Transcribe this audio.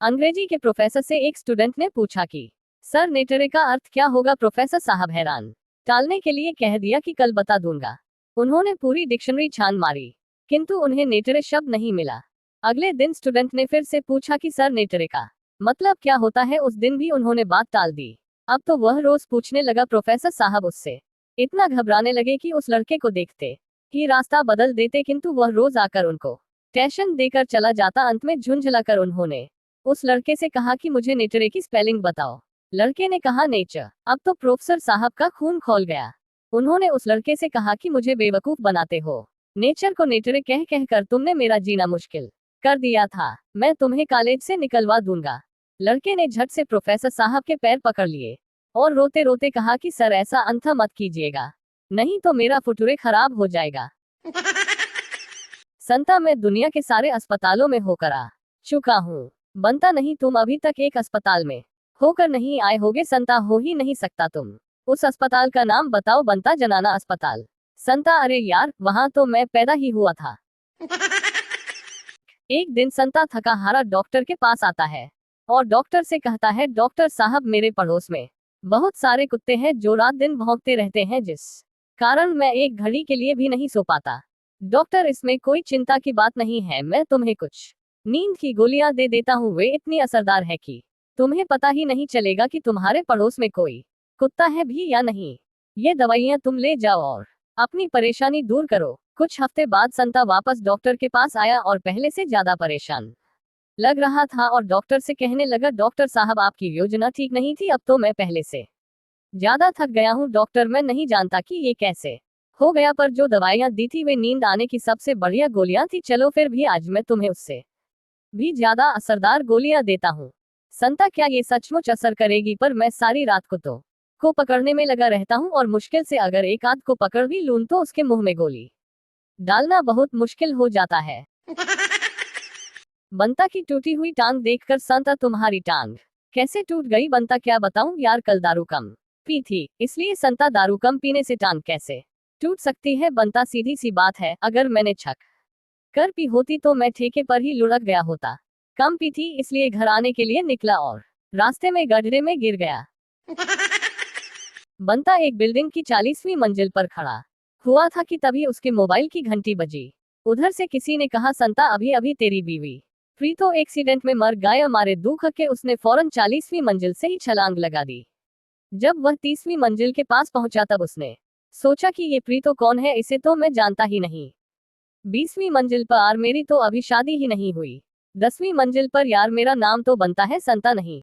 अंग्रेजी के प्रोफेसर से एक स्टूडेंट ने पूछा कि सर नेटरे का अर्थ क्या होगा। प्रोफेसर साहब हैरान टालने के लिए कह दिया कि कल बता दूंगा। उन्होंने पूरी डिक्शनरी छान मारी किंतु उन्हें नेटरे शब्द नहीं मिला। अगले दिन स्टूडेंट ने फिर से पूछा कि सर नेटरे का मतलब क्या होता है। उस दिन भी उन्होंने बात टाल दी। अब तो वह रोज पूछने लगा। प्रोफेसर साहब उससे इतना घबराने लगे कि उस लड़के को देखते ही रास्ता बदल देते, किंतु वह रोज आकर उनको टेंशन देकर चला जाता। अंत में झुंझलाकर उन्होंने उस लड़के से कहा कि मुझे नेटरे की स्पेलिंग बताओ। लड़के ने कहा नेचर। अब तो प्रोफेसर साहब का खून खौल गया। उन्होंने उस लड़के से कहा कि मुझे बेवकूफ बनाते हो। नेचर को नेटरे कह कहकर तुमने मेरा जीना मुश्किल कर दिया था। मैं तुम्हें कॉलेज से निकलवा दूंगा। लड़के ने झट से प्रोफेसर साहब के पैर पकड़ लिए और रोते रोते कहा कि सर ऐसा अंथा मत कीजिएगा, नहीं तो मेरा फुटूरे खराब हो जाएगा। संता मैं दुनिया के सारे अस्पतालों में होकर आ चुका हूँ। बनता नहीं तुम अभी तक एक अस्पताल में होकर नहीं आए होगे। संता हो ही नहीं सकता तुम। उस अस्पताल का नाम बताओ। बनता जनाना अस्पताल। संता अरे यार वहां तो मैं पैदा ही हुआ था। एक दिन संता थका हारा डॉक्टर के पास आता है और डॉक्टर से कहता है डॉक्टर साहब मेरे पड़ोस में बहुत सारे कुत्ते हैं जो रात दिन भौंकते रहते हैं, जिस कारण मैं एक घड़ी के लिए भी नहीं सो पाता। डॉक्टर इसमें कोई चिंता की बात नहीं है, मैं तुम्हें कुछ नींद की गोलियां दे देता हूँ। वे इतनी असरदार है कि तुम्हें पता ही नहीं चलेगा कि तुम्हारे पड़ोस में कोई कुत्ता है भी या नहीं। ये दवाइयां तुम ले जाओ और अपनी परेशानी दूर करो। कुछ हफ्ते बाद संता वापस डॉक्टर के पास आया और पहले से ज्यादा परेशान लग रहा था और डॉक्टर से कहने लगा डॉक्टर साहब आपकी योजना ठीक नहीं थी, अब तो मैं पहले से ज्यादा थक गया हूँ। डॉक्टर मैं नहीं जानता कि ये कैसे हो गया, पर जो दवाइयां दी थी वे नींद आने की सबसे बढ़िया गोलियां थी। चलो फिर भी आज मैं तुम्हें उससे भी ज्यादा असरदार गोलियां देता हूँ। संता क्या ये सचमुच असर करेगी? पर मैं सारी रात कुत्तों को पकड़ने में लगा रहता हूँ और मुश्किल से अगर एक आध को पकड़ भी लूं तो उसके मुंह में गोली डालना बहुत मुश्किल हो जाता है। बंता की टूटी हुई टांग देखकर संता तुम्हारी टांग कैसे टूट गई? बंता क्या बताऊं यार, कल दारू कम पी थी इसलिए। संता दारू कम पीने से टांग कैसे टूट सकती है? बंता सीधी सी बात है, अगर मैंने छक कर पी होती तो मैं ठेके पर ही लुढ़क गया होता। कम पी थी इसलिए घर आने के लिए निकला और रास्ते में गड्ढे में गिर गया। बंता एक बिल्डिंग की 40वीं मंजिल पर खड़ा हुआ था कि तभी उसके मोबाइल की घंटी बजी। उधर से किसी ने कहा संता अभी अभी तेरी बीवी प्रीतो एक्सीडेंट में मर गए। मारे दुख के उसने फौरन 40वीं मंजिल से ही छलांग लगा दी। जब वह 30वीं मंजिल के पास पहुंचा तब उसने सोचा कि ये प्रीतो कौन है, इसे तो मैं जानता ही नहीं। 20वीं मंजिल पर यार मेरी तो अभी शादी ही नहीं हुई। 10वीं मंजिल पर यार मेरा नाम तो बनता है संता नहीं।